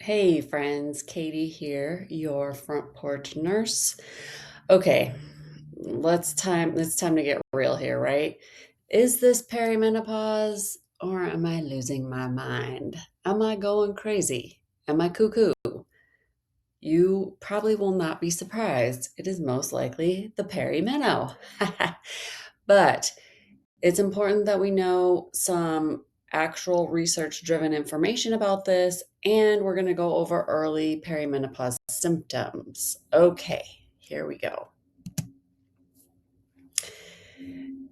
Hey friends, Katie here, your front porch nurse. Okay, it's time to get real here, right? Is this perimenopause or am I losing my mind? Am I going crazy? Am I cuckoo? You probably will not be surprised. It is most likely the perimeno. But it's important that we know some actual research driven information about this, and we're going to go over early perimenopause symptoms. Okay, here we go.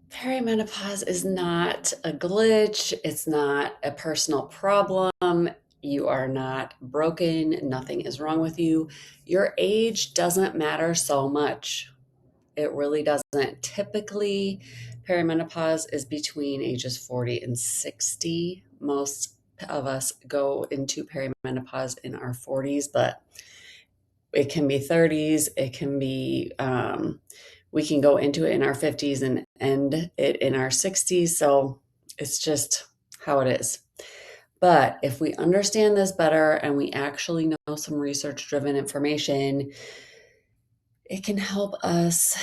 Perimenopause is not a glitch, it's not a personal problem. You are not broken, nothing is wrong with you. Your age doesn't matter so much. It really doesn't. Typically, perimenopause is between ages 40 and 60. Most of us go into perimenopause in our 40s, but it can be 30s. It can be, we can go into it in our 50s and end it in our 60s. So it's just how it is. But if we understand this better and we actually know some research driven information, it can help us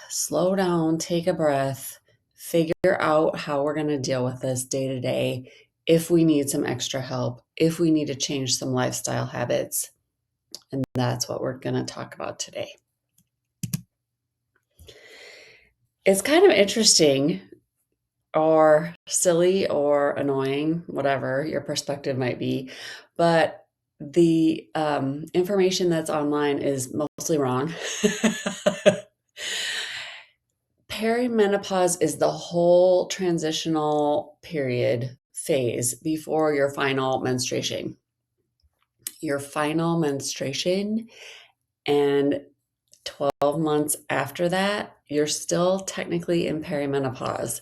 slow down, take a breath, figure out how we're going to deal with this day to day, if we need some extra help, if we need to change some lifestyle habits. And that's what we're going to talk about today. It's kind of interesting or silly or annoying, whatever your perspective might be, but the information that's online is mostly wrong. Perimenopause is the whole transitional period phase before your final menstruation. Your final menstruation and 12 months after that, you're still technically in perimenopause.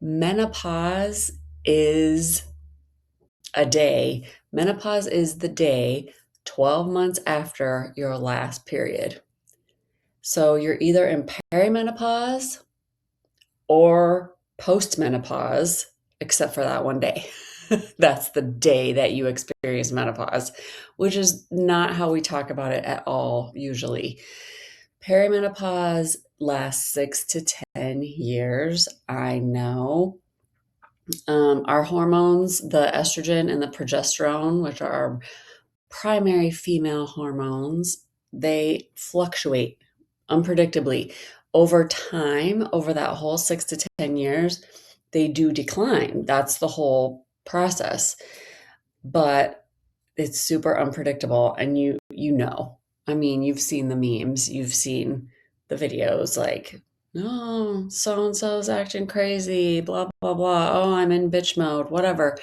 Menopause is a day. Menopause is the day 12 months after your last period. So you're either in perimenopause or postmenopause, except for that one day. That's the day that you experience menopause, which is not how we talk about it at all, usually. Perimenopause lasts 6 to 10 years. I know. Our hormones, the estrogen and the progesterone, which are our primary female hormones, they fluctuate unpredictably. Over time, over that whole 6 to 10 years, they do decline. That's the whole process. But it's super unpredictable. And you know, I mean, you've seen the memes, you've seen the videos like, oh, so-and-so's acting crazy, blah, blah, blah. Oh, I'm in bitch mode, whatever.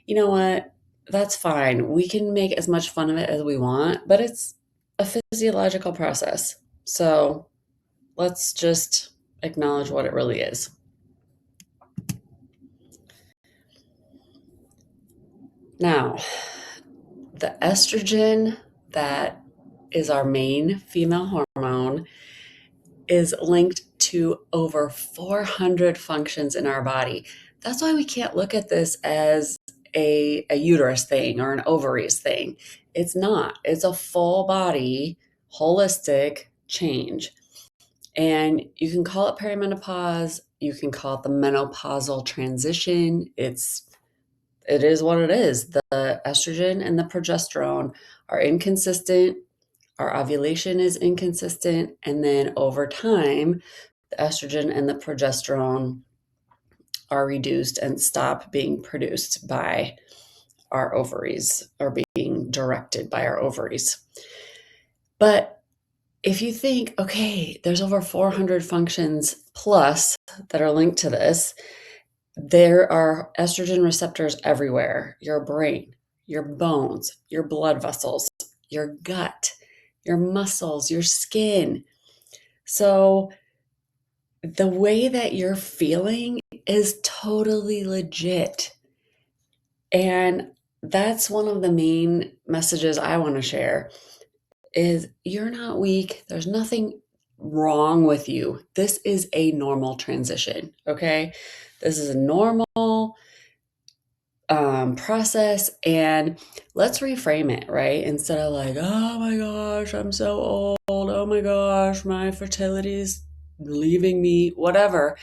You know what? That's fine. We can make as much fun of it as we want, but it's a physiological process. So let's just acknowledge what it really is. Now, the estrogen that is our main female hormone is linked to over 400 functions in our body. That's why we can't look at this as a uterus thing or an ovaries thing. It's not. It's a full body, holistic change. And you can call it perimenopause. You can call it the menopausal transition. It is what it is. The estrogen and the progesterone are inconsistent. Our ovulation is inconsistent. And then over time, the estrogen and the progesterone are reduced and stop being produced by our ovaries or being directed by our ovaries. But if you think, okay, there's over 400 functions plus that are linked to this, there are estrogen receptors everywhere: your brain, your bones, your blood vessels, your gut, your muscles, your skin. So the way that you're feeling is totally legit. And that's one of the main messages I want to share is you're not weak. There's nothing wrong with you. This is a normal transition, okay? This is a normal process, and let's reframe it, right? Instead of like, oh my gosh, I'm so old. Oh my gosh, my fertility's leaving me, whatever.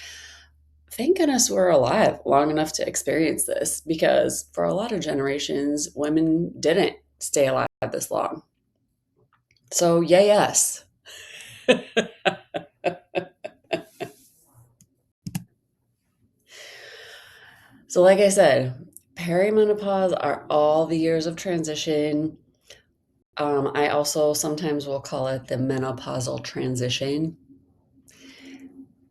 Thank goodness we're alive long enough to experience this, because for a lot of generations, women didn't stay alive this long. So, yay, yes. So, like I said, perimenopause are all the years of transition. I also sometimes will call it the menopausal transition.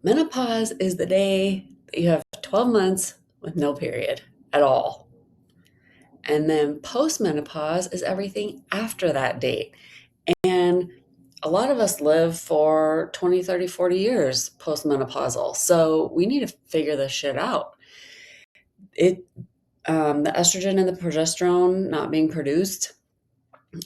Menopause is the day that you have 12 months with no period at all. And then postmenopause is everything after that date. And a lot of us live for 20, 30, 40 years postmenopausal. So we need to figure this shit out. The estrogen and the progesterone not being produced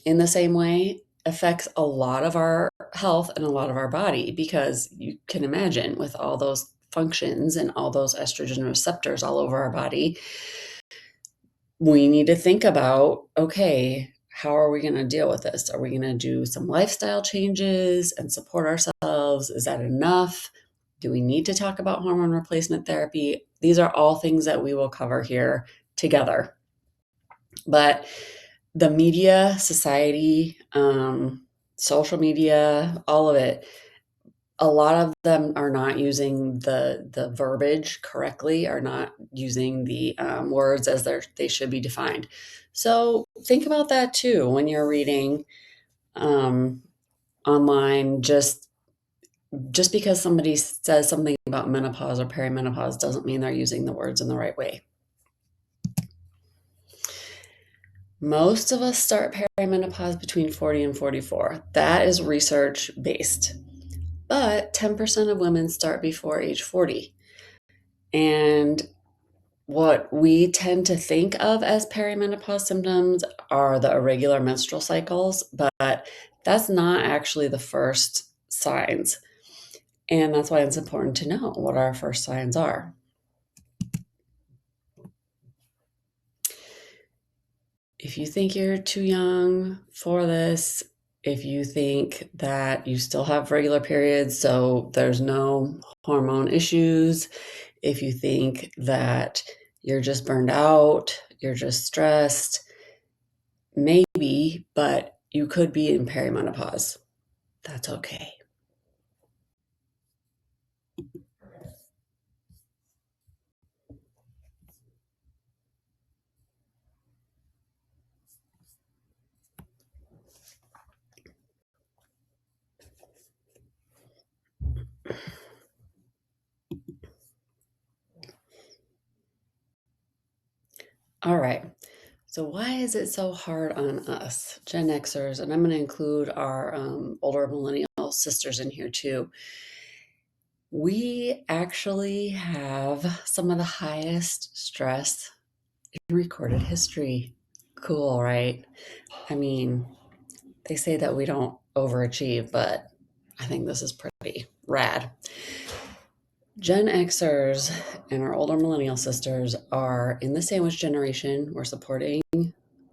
in the same way affects a lot of our health and a lot of our body, because you can imagine with all those functions and all those estrogen receptors all over our body, we need to think about, okay, how are we going to deal with this? Are we going to do some lifestyle changes and support ourselves? Is that enough? Do we need to talk about hormone replacement therapy? These are all things that we will cover here together. But the media, society, social media, all of it, a lot of them are not using the verbiage correctly, are not using the words as they should be defined. So think about that too when you're reading online. Just because somebody says something about menopause or perimenopause doesn't mean they're using the words in the right way. Most of us start perimenopause between 40 and 44. That is research based. But 10% of women start before age 40. And what we tend to think of as perimenopause symptoms are the irregular menstrual cycles, but that's not actually the first signs. And that's why it's important to know what our first signs are. If you think you're too young for this, if you think that you still have regular periods, so there's no hormone issues, if you think that you're just burned out, you're just stressed, maybe, but you could be in perimenopause. That's okay. All right. So why is it so hard on us, Gen Xers? And I'm going to include our older millennial sisters in here too. We actually have some of the highest stress in recorded history. Cool, right? I mean, they say that we don't overachieve, but I think this is pretty rad. Gen Xers and our older millennial sisters are in the sandwich generation. We're supporting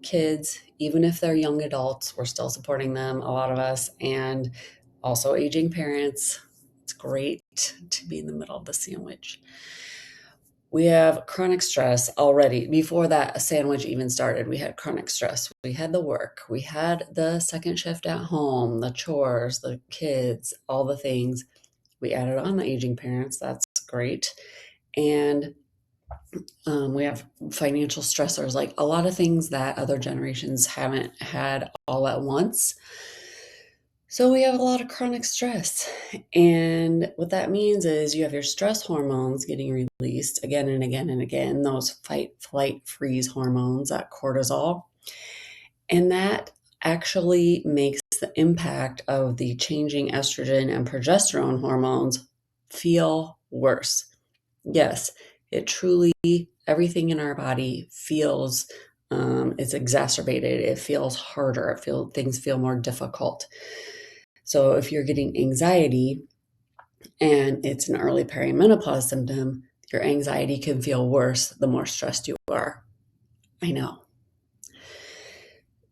kids, even if they're young adults, we're still supporting them, a lot of us, and also aging parents. It's great to be in the middle of the sandwich. We have chronic stress already. Before that sandwich even started, we had chronic stress. We had the work. We had the second shift at home, the chores, the kids, all the things. We added on the aging parents. That's great. And we have financial stressors, like a lot of things that other generations haven't had all at once. So we have a lot of chronic stress. And what that means is you have your stress hormones getting released again and again and again, those fight, flight, freeze hormones, that cortisol. And that actually makes the impact of the changing estrogen and progesterone hormones feel worse. Yes, it truly, everything in our body feels, it's exacerbated. It feels harder. Things feel more difficult. So if you're getting anxiety and it's an early perimenopause symptom, your anxiety can feel worse the more stressed you are. I know.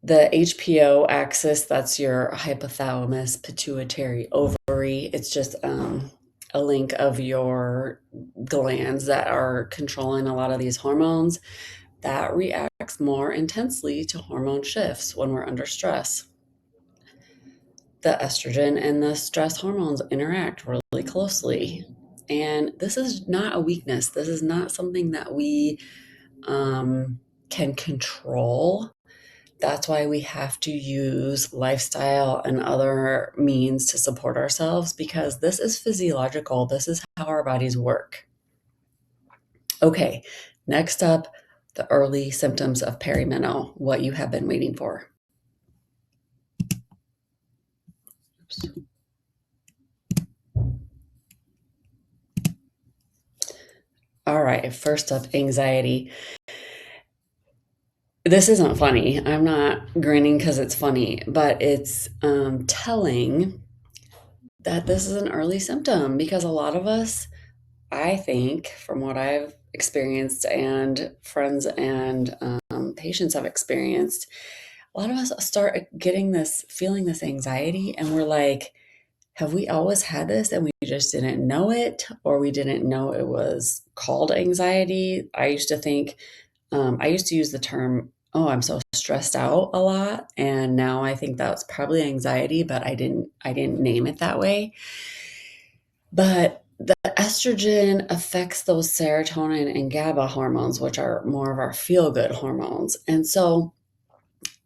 The HPO axis, that's your hypothalamus pituitary ovary. It's just a link of your glands that are controlling a lot of these hormones that reacts more intensely to hormone shifts when we're under stress. The estrogen and the stress hormones interact really closely. And this is not a weakness. This is not something that we can control. That's why we have to use lifestyle and other means to support ourselves, because this is physiological. This is how our bodies work. Okay, next up, the early symptoms of perimenopause, what you have been waiting for. Oops. All right, first up, anxiety. This isn't funny. I'm not grinning because it's funny, but it's telling that this is an early symptom, because a lot of us, I think, from what I've experienced and friends and patients have experienced, a lot of us start getting this, feeling this anxiety, and we're like, have we always had this and we just didn't know it, or we didn't know it was called anxiety? I used to think, I used to use the term, oh, I'm so stressed out, a lot, and now I think that's probably anxiety, but I didn't name it that way. But the estrogen affects those serotonin and GABA hormones, which are more of our feel good hormones. And so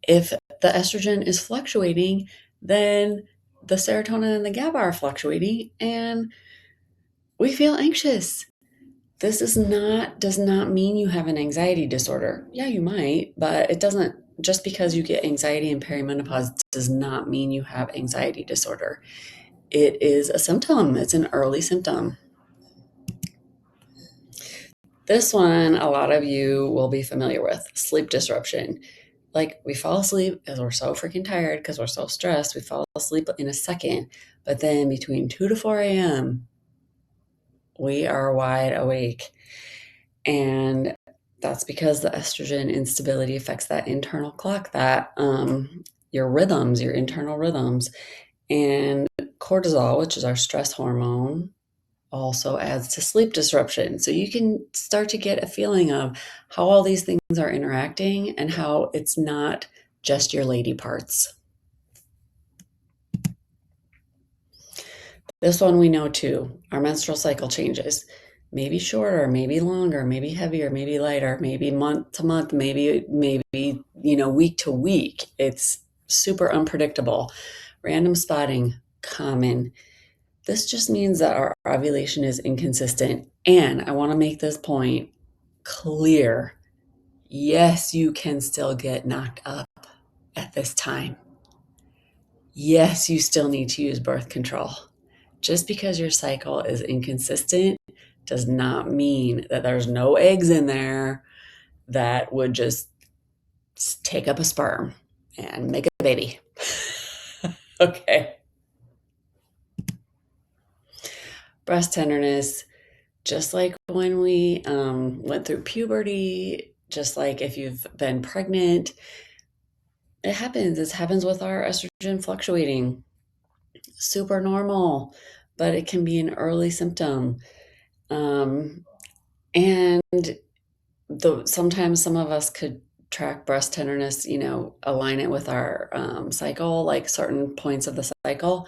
if the estrogen is fluctuating, then the serotonin and the GABA are fluctuating and we feel anxious. This does not mean you have an anxiety disorder. Yeah, you might, but it doesn't, just because you get anxiety in perimenopause does not mean you have anxiety disorder. It is a symptom. It's an early symptom. This one, a lot of you will be familiar with: sleep disruption. Like, we fall asleep because we're so freaking tired, because we're so stressed. We fall asleep in a second, but then between 2 to 4 a.m., we are wide awake. And that's because the estrogen instability affects that internal clock, that your rhythms, your internal rhythms. And cortisol, which is our stress hormone, also adds to sleep disruption. So you can start to get a feeling of how all these things are interacting and how it's not just your lady parts. This one we know too. Our menstrual cycle changes. Maybe shorter, maybe longer, maybe heavier, maybe lighter, maybe month to month, maybe week to week. It's super unpredictable. Random spotting, common. This just means that our ovulation is inconsistent. And I want to make this point clear. Yes, you can still get knocked up at this time. Yes, you still need to use birth control. Just because your cycle is inconsistent does not mean that there's no eggs in there that would just take up a sperm and make a baby. Okay. Breast tenderness, just like when we went through puberty, just like if you've been pregnant, it happens. It happens with our estrogen fluctuating. Super normal, but it can be an early symptom. And sometimes some of us could track breast tenderness, align it with our cycle, like certain points of the cycle.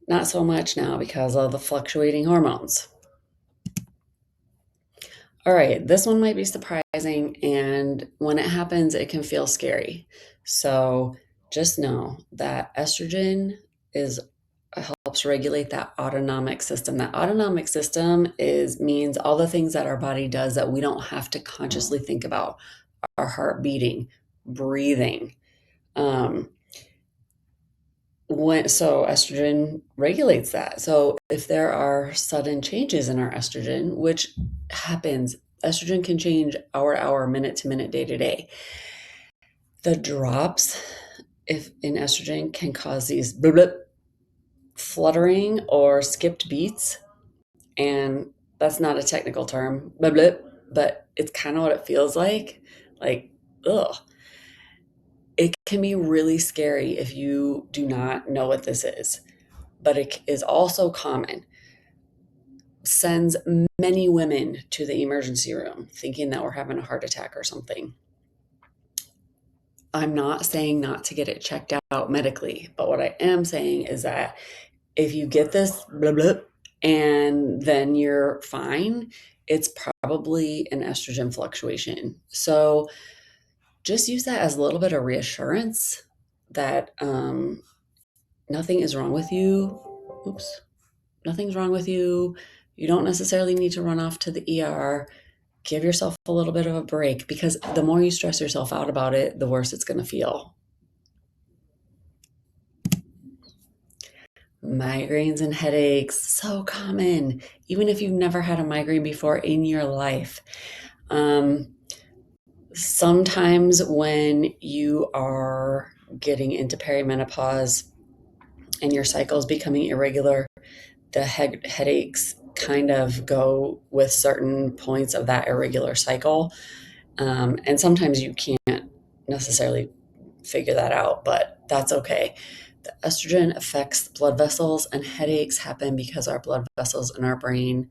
Not so much now because of the fluctuating hormones. All right, this one might be surprising, and when it happens, it can feel scary. So just know that estrogen helps regulate that autonomic system. That autonomic system means all the things that our body does that we don't have to consciously think about. Our heart beating, breathing. So estrogen regulates that. So if there are sudden changes in our estrogen, which happens, estrogen can change hour to hour, minute to minute, day to day. The drops if in estrogen can cause these blip, blip, fluttering or skipped beats. And that's not a technical term, blip, blip, but it's kind of what it feels like. Like ugh, it can be really scary if you do not know what this is, but it is also common. Sends many women to the emergency room thinking that we're having a heart attack or something. I'm not saying not to get it checked out medically, but what I am saying is that if you get this blah blah and then you're fine, it's probably an estrogen fluctuation. So just use that as a little bit of reassurance that nothing is wrong with you. Oops, nothing's wrong with you. You don't necessarily need to run off to the ER. Give yourself a little bit of a break, because the more you stress yourself out about it, the worse it's going to feel. Migraines and headaches, so common, even if you've never had a migraine before in your life. Sometimes when you are getting into perimenopause and your cycle is becoming irregular, the headaches kind of go with certain points of that irregular cycle. And sometimes you can't necessarily figure that out, but that's okay. The estrogen affects blood vessels, and headaches happen because our blood vessels in our brain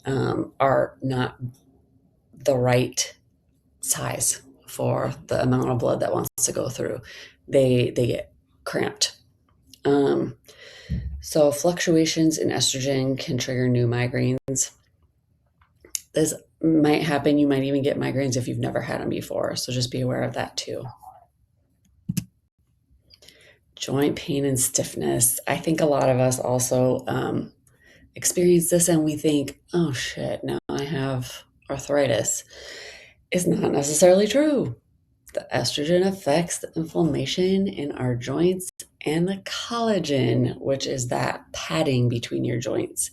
are not the right size for the amount of blood that wants to go through. They get cramped. So fluctuations in estrogen can trigger new migraines. This might happen. You might even get migraines if you've never had them before. So just be aware of that too. Joint pain and stiffness. I think a lot of us also experience this and we think, oh shit, now I have arthritis. It's not necessarily true. The estrogen affects the inflammation in our joints and the collagen, which is that padding between your joints.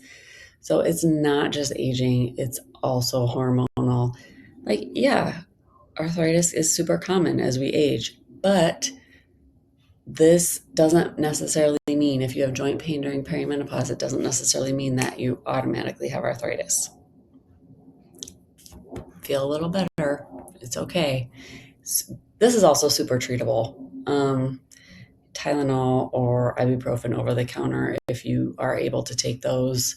So it's not just aging, it's also hormonal. Like, yeah, arthritis is super common as we age, but this doesn't necessarily mean if you have joint pain during perimenopause, it doesn't necessarily mean that you automatically have arthritis. Feel a little better. It's okay. This is also super treatable. Tylenol or ibuprofen over the counter, if you are able to take those,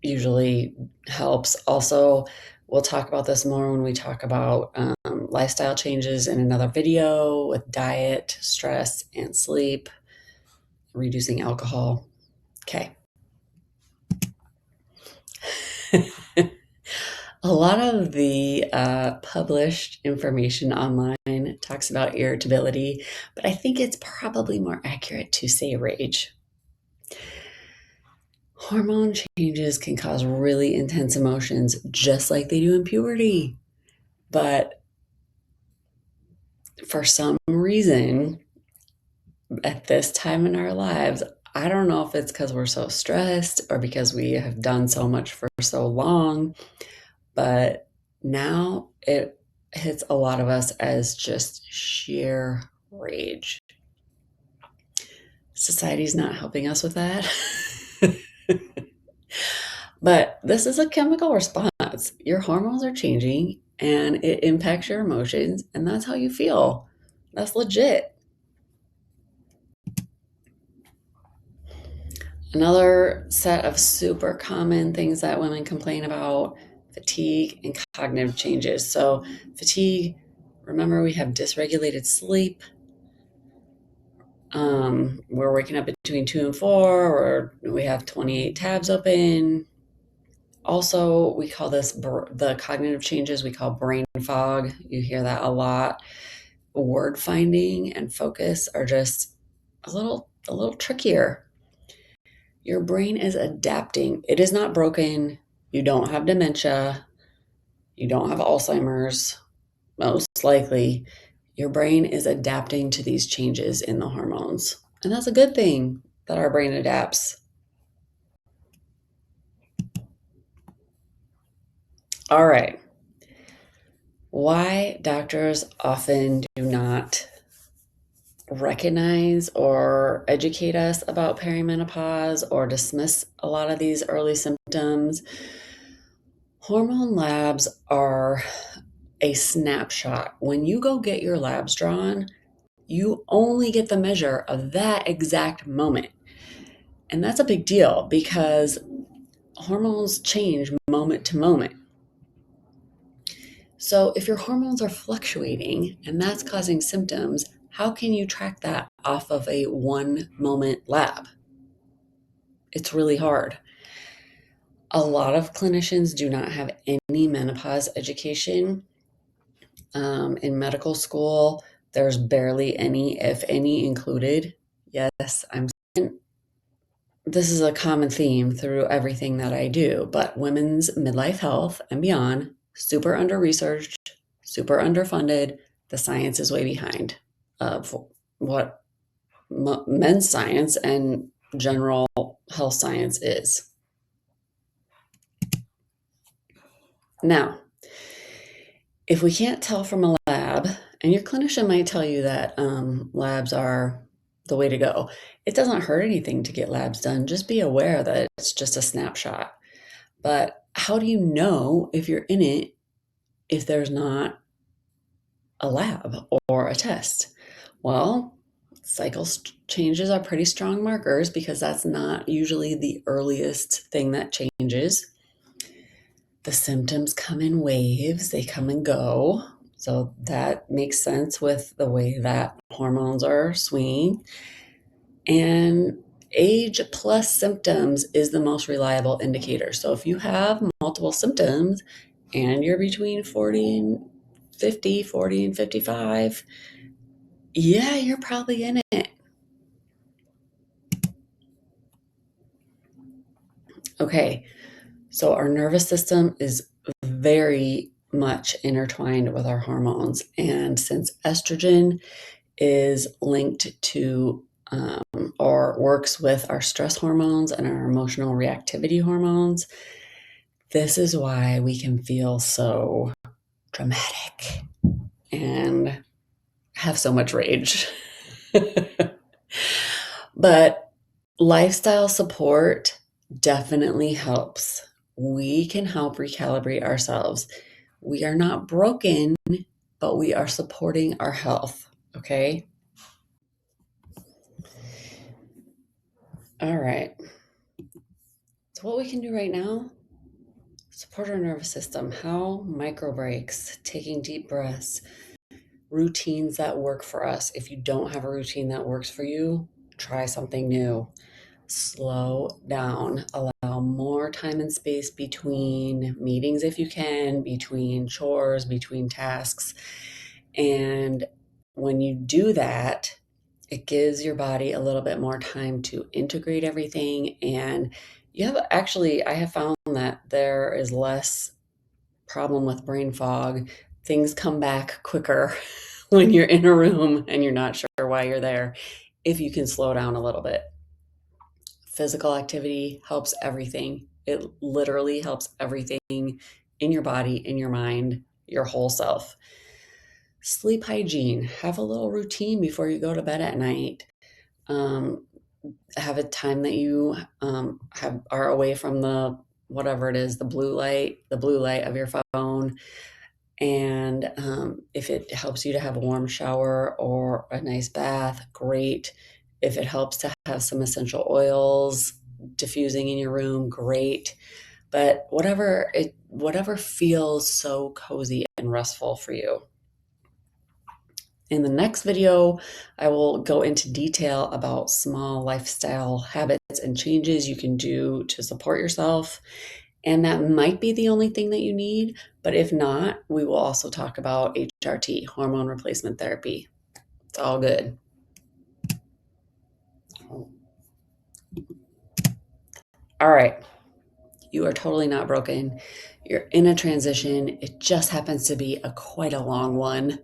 usually helps. Also, we'll talk about this more when we talk about lifestyle changes in another video with diet, stress, and sleep, reducing alcohol. Okay. A lot of the published information online talks about irritability, but I think it's probably more accurate to say rage. Hormone changes can cause really intense emotions, just like they do in puberty. But for some reason, at this time in our lives, I don't know if it's because we're so stressed or because we have done so much for so long, but now it hits a lot of us as just sheer rage. Society's not helping us with that. But this is a chemical response. Your hormones are changing and it impacts your emotions, and that's how you feel. That's legit. Another set of super common things that women complain about: fatigue and cognitive changes. So, fatigue, remember, we have dysregulated sleep. We're waking up between 2 and 4, or we have 28 tabs open. Also, we call this the cognitive changes we call brain fog. You hear that a lot. Word finding and focus are just a little trickier. Your brain is adapting. It is not broken. You don't have dementia. You don't have Alzheimer's, most likely. Your brain is adapting to these changes in the hormones. And that's a good thing that our brain adapts. All right. Why doctors often do not recognize or educate us about perimenopause or dismiss a lot of these early symptoms. Hormone labs are a snapshot. When you go get your labs drawn, you only get the measure of that exact moment. And that's a big deal because hormones change moment to moment. So if your hormones are fluctuating and that's causing symptoms, how can you track that off of a 1-moment lab? It's really hard. A lot of clinicians do not have any menopause education. In medical school, there's barely any, if any, included. Yes, this is a common theme through everything that I do, but women's midlife health and beyond, super under-researched, super underfunded. The science is way behind of what men's science and general health science is. Now, if we can't tell from a lab, and your clinician might tell you that labs are the way to go, it doesn't hurt anything to get labs done. Just be aware that it's just a snapshot. But how do you know if you're in it if there's not a lab or a test? Well, cycle changes are pretty strong markers because that's not usually the earliest thing that changes. The symptoms come in waves, they come and go. So that makes sense with the way that hormones are swinging. And age plus symptoms is the most reliable indicator. So if you have multiple symptoms and you're between 40 and 50, 40 and 55, yeah, you're probably in it. Okay, so our nervous system is very much intertwined with our hormones. And since estrogen is linked to or works with our stress hormones and our emotional reactivity hormones, this is why we can feel so dramatic and have so much rage. But lifestyle support definitely helps. We can help recalibrate ourselves. We are not broken, but we are supporting our health. Okay. All right. So, what we can do right now, support our nervous system. How? Micro breaks, taking deep breaths, routines that work for us. If you don't have a routine that works for you, try something new. Slow down, allow more time and space between meetings if you can, between chores, between tasks. And when you do that, it gives your body a little bit more time to integrate everything. And I have found that there is less problem with brain fog. Things come back quicker when you're in a room and you're not sure why you're there, if you can slow down a little bit. Physical activity helps everything. It literally helps everything in your body, in your mind, your whole self. Sleep hygiene. Have a little routine before you go to bed at night. Have a time that you are away from the whatever it is, the blue light of your phone. And if it helps you to have a warm shower or a nice bath, great. If it helps to have some essential oils diffusing in your room, great. But whatever feels so cozy and restful for you. In the next video, I will go into detail about small lifestyle habits and changes you can do to support yourself. And that might be the only thing that you need. But if not, we will also talk about HRT, hormone replacement therapy. It's all good. All right. You are totally not broken. You're in a transition. It just happens to be quite a long one.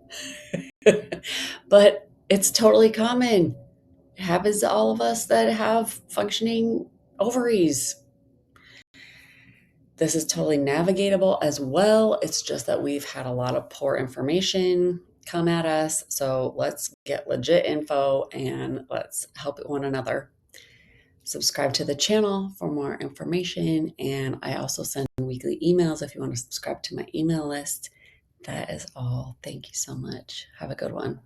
But it's totally common. It happens to all of us that have functioning ovaries. This is totally navigatable as well. It's just that we've had a lot of poor information come at us. So let's get legit info and let's help one another. Subscribe to the channel for more information. And I also send weekly emails if you want to subscribe to my email list. That is all. Thank you so much. Have a good one.